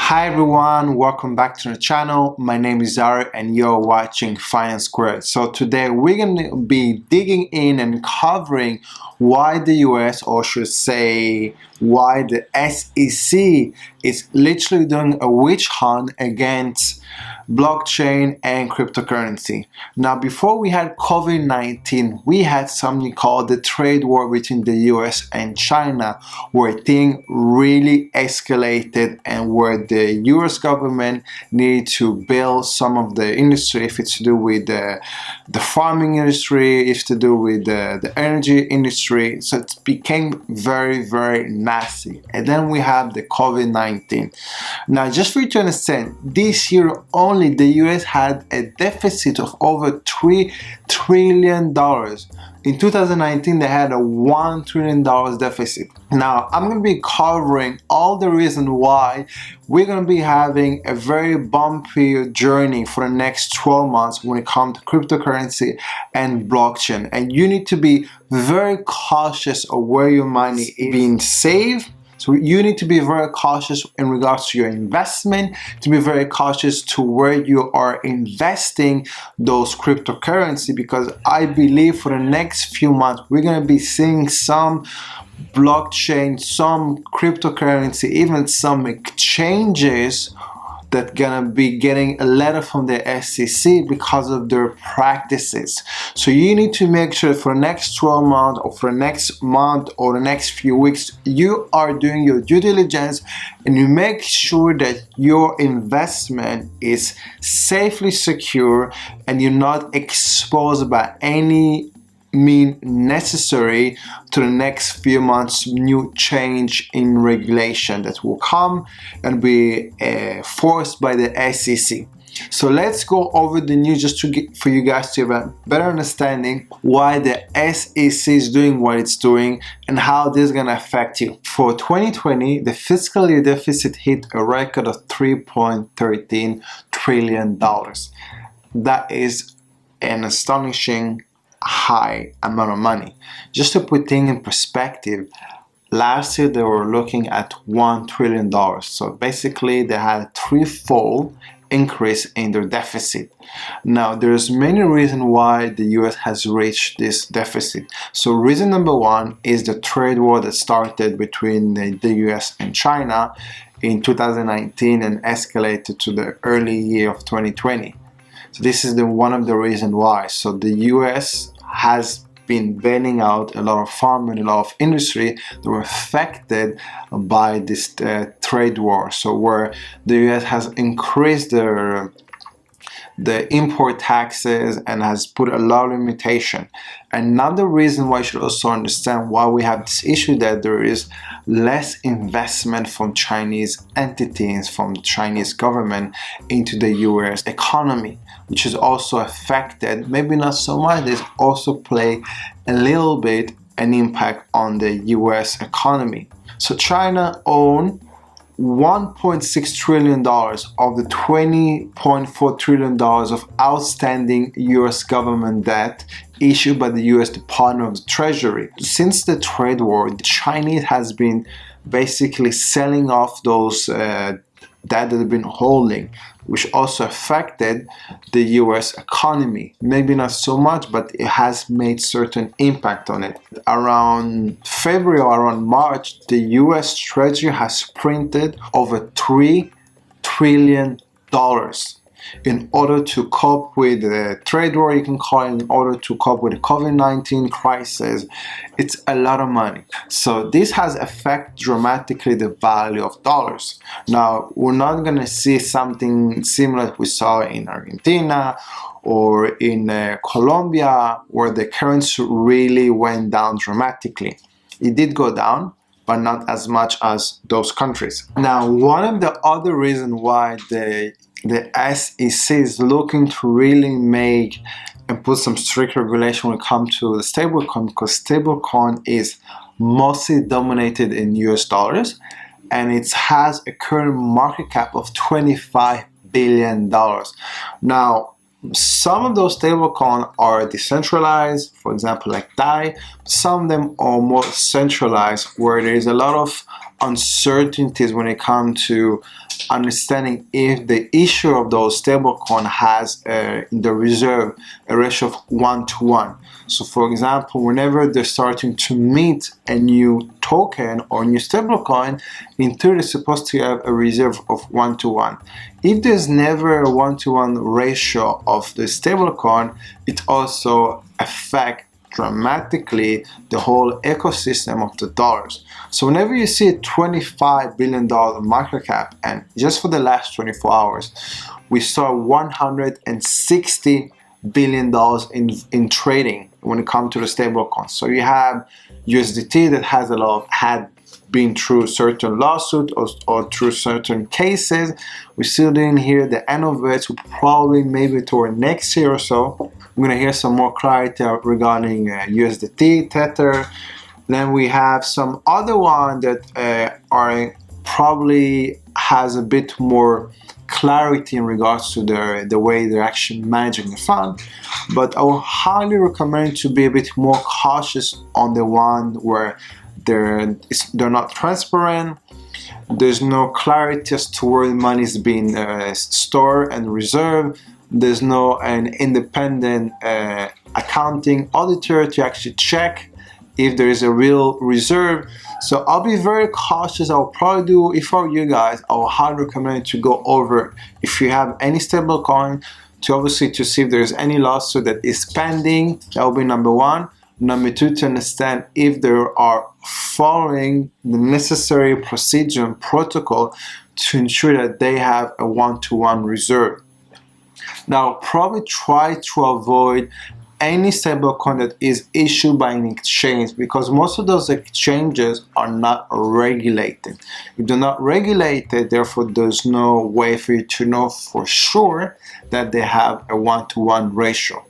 Hi everyone, welcome back to the channel. My name is Zara and you're watching Finance Squared. So today we're going to be digging in and covering why the US, or should say why the SEC is literally doing a witch hunt against blockchain and cryptocurrency. Now, before we had COVID-19, we had something called the trade war between the US and China, where things really escalated and where the US government needed to build some of the industry, if it's to do with the farming industry, if to do with the energy industry. So it became very, very nasty. And then we have the COVID-19. Now, just for you to understand, this year only the US had a deficit of over $3 trillion. In 2019, they had a $1 trillion deficit. Now, I'm going to be covering all the reasons why we're going to be having a very bumpy journey for the next 12 months when it comes to cryptocurrency and blockchain. And you need to be very cautious of where your money is being saved. So you need to be very cautious in regards to your investment, to be very cautious to where you are investing those cryptocurrency, because I believe for the next few months, we're going to be seeing some blockchain, some cryptocurrency, even some exchanges that gonna be getting a letter from the SEC because of their practices. So you need to make sure for the next 12 months or for the next month or the next few weeks, you are doing your due diligence and you make sure that your investment is safely secure and you're not exposed by any mean necessary to the next few months new change in regulation that will come and be forced by the SEC. So let's go over the news just for you guys to have a better understanding why the SEC is doing what it's doing and how this is going to affect you. For 2020, the fiscal year deficit hit a record of $3.13 trillion. That is an astonishing high amount of money. Just to put things in perspective, last year they were looking at $1 trillion. So basically they had a threefold increase in their deficit. Now there's many reasons why the US has reached this deficit. So reason number one is the trade war that started between the US and China in 2019 and escalated to the early year of 2020. So this is one of the reasons why. So the US has been bailing out a lot of farm and a lot of industry that were affected by this trade war. So where the US has increased the import taxes and has put a lot of limitation. Another reason why you should also understand why we have this issue, that there is less investment from Chinese entities, from the Chinese government into the US economy, which is also affected, maybe not so much, this also play a little bit an impact on the US economy. So China owned $1.6 trillion of the $20.4 trillion of outstanding US government debt issued by the US Department of the Treasury. Since the trade war, the Chinese has been basically selling off those debt that they've been holding, which also affected the US economy. Maybe not so much, but it has made certain impact on it. Around February or around March, the US Treasury has printed over $3 trillion in order to cope with the trade war, you can call it, in order to cope with the COVID-19 crisis. It's a lot of money. So this has affected dramatically the value of dollars. Now, we're not going to see something similar we saw in Argentina or in Colombia, where the currency really went down dramatically. It did go down, but not as much as those countries. Now, one of the other reasons why the SEC is looking to really make and put some strict regulation when it comes to the stablecoin, because stablecoin is mostly dominated in US dollars and it has a current market cap of $25 billion. Now, some of those stablecoins are decentralized, for example, like DAI. Some of them are more centralized, where there is a lot of uncertainties when it comes to understanding if the issuer of those stablecoin has in the reserve a ratio of 1-to-1. So for example, whenever they're starting to mint a new token or new stablecoin, in theory it's supposed to have a reserve of 1-to-1. If there's never a 1-to-1 ratio of the stablecoin, it also affects dramatically the whole ecosystem of the dollars. So whenever you see a $25 billion market cap, and just for the last 24 hours, we saw $160 billion in trading when it comes to the stablecoins. So you have USDT that has had been through certain lawsuits or through certain cases. We still didn't hear the end of it, so probably maybe toward next year or so we're going to hear some more clarity regarding USDT, Tether. Then we have some other one that are probably has a bit more clarity in regards to the way they're actually managing the fund. But I would highly recommend to be a bit more cautious on the one where they're not transparent. There's no clarity as to where the money is being stored and reserved. There's no an independent accounting auditor to actually check if there is a real reserve. So I'll be very cautious. I'll probably do, if I were you guys, I would highly recommend to go over if you have any stablecoin to obviously to see if there's any lawsuit that is pending. That will be number one. Number two, to understand if they are following the necessary procedure and protocol to ensure that they have a 1-to-1 reserve. Now, probably try to avoid any stablecoin that is issued by an exchange, because most of those exchanges are not regulated. If they're not regulated, therefore there's no way for you to know for sure that they have a 1-to-1 ratio.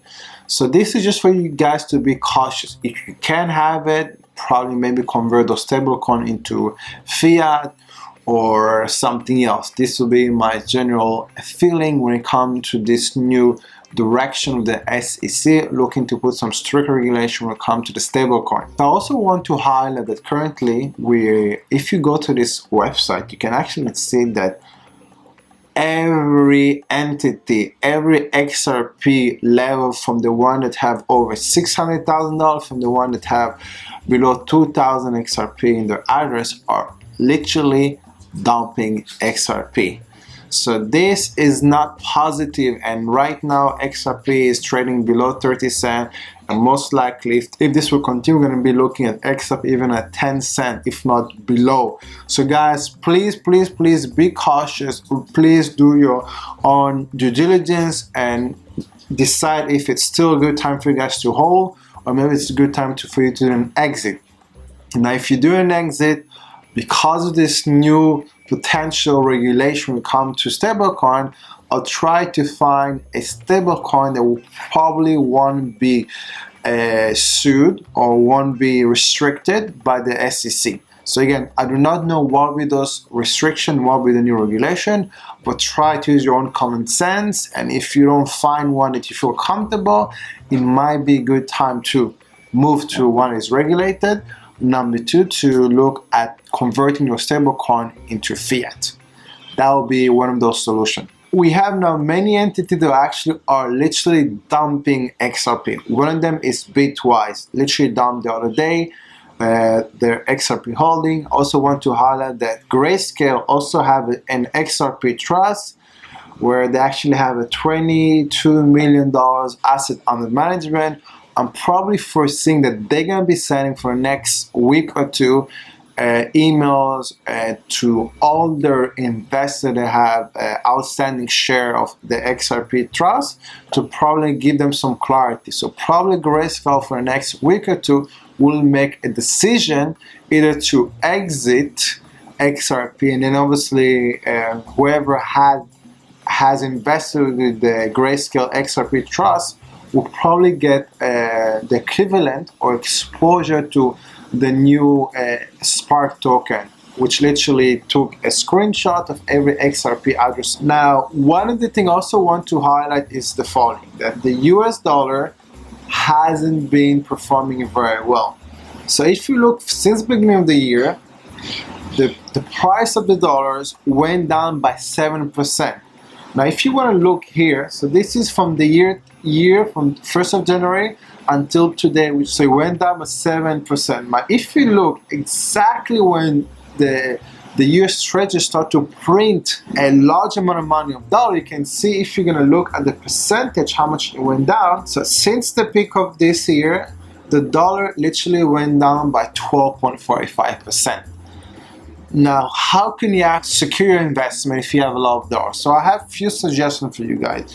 So this is just for you guys to be cautious. If you can have it, probably maybe convert those stablecoin into fiat or something else. This will be my general feeling when it comes to this new direction of the SEC, looking to put some strict regulation when it comes to the stablecoin. I also want to highlight that currently, if you go to this website, you can actually see that every entity, every XRP level, from the one that have over $600,000, from the one that have below 2,000 XRP in their address, are literally dumping XRP. So this is not positive, and right now XRP is trading below 30 cents, and most likely if this will continue, we're going to be looking at XRP even at 10 cents, if not below. So guys, please be cautious. Please do your own due diligence and decide if it's still a good time for you guys to hold, or maybe it's a good time for you to do an exit. Now if you do an exit, because of this new potential regulation when it comes to stablecoin, I'll try to find a stablecoin that will probably won't be sued or won't be restricted by the SEC. So again, I do not know what will be those restrictions, what will be the new regulation, but try to use your own common sense. And if you don't find one that you feel comfortable, it might be a good time to move to one that is regulated. Number two, to look at converting your stablecoin into fiat. That will be one of those solutions. We have now many entities that actually are literally dumping XRP. One of them is Bitwise, literally dumped the other day their XRP holding. Also want to highlight that Grayscale also have an XRP trust where they actually have a $22 million asset under management. I'm probably foreseeing that they're going to be sending for the next week or two emails to all their investors that have outstanding share of the XRP trust to probably give them some clarity. So probably Grayscale for the next week or two will make a decision either to exit XRP, and then obviously whoever has invested with the Grayscale XRP trust will probably get the equivalent or exposure to the new Spark token, which literally took a screenshot of every XRP address. Now, one of the things I also want to highlight is the following, that the US dollar hasn't been performing very well. So if you look since the beginning of the year, the price of the dollars went down by 7%. Now, if you want to look here, so this is from the year from 1st of January until today, which so it went down by 7%. But if you look exactly when the US Treasury start to print a large amount of money of dollar, you can see if you're going to look at the percentage how much it went down. So since the peak of this year, the dollar literally went down by 12.45%. Now, how can you secure your investment if you have a lot of dollars? So I have a few suggestions for you guys.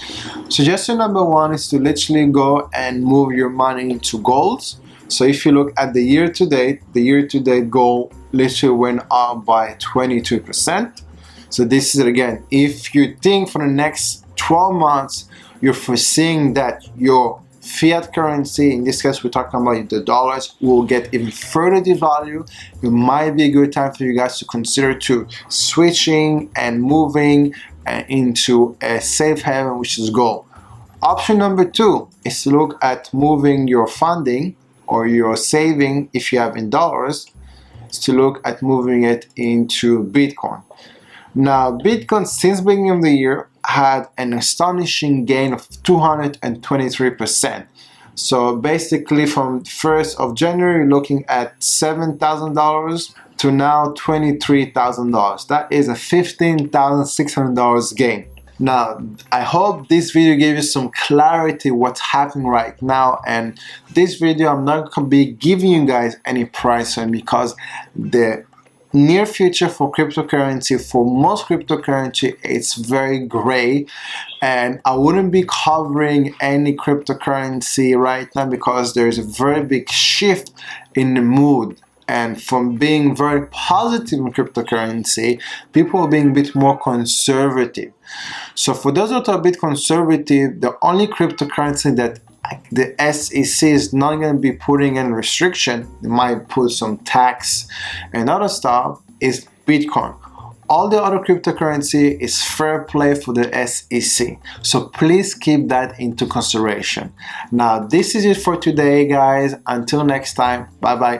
Suggestion number one is to literally go and move your money into gold. So if you look at the year-to-date gold literally went up by 22%. So this is again, if you think for the next 12 months, you're foreseeing that your fiat currency, in this case we're talking about the dollars, will get even further devalued, it might be a good time for you guys to consider to switching and moving into a safe haven, which is gold. Option number two is to look at moving your funding or your saving, if you have in dollars, is to look at moving it into Bitcoin. Now, Bitcoin since the beginning of the year had an astonishing gain of 223%. So basically from 1st of January, looking at $7,000 to now $23,000. That is a $15,600 gain. Now, I hope this video gave you some clarity what's happening right now, and this video I'm not going to be giving you guys any price on because the near future for cryptocurrency, for most cryptocurrency, it's very gray, and I wouldn't be covering any cryptocurrency right now because there's a very big shift in the mood. And from being very positive in cryptocurrency, people are being a bit more conservative. So for those that are a bit conservative, the only cryptocurrency that the SEC is not going to be putting in restriction, they might put some tax and other stuff, is Bitcoin. All the other cryptocurrency is fair play for the SEC. So please keep that into consideration. Now, this is it for today, guys. Until next time, bye-bye.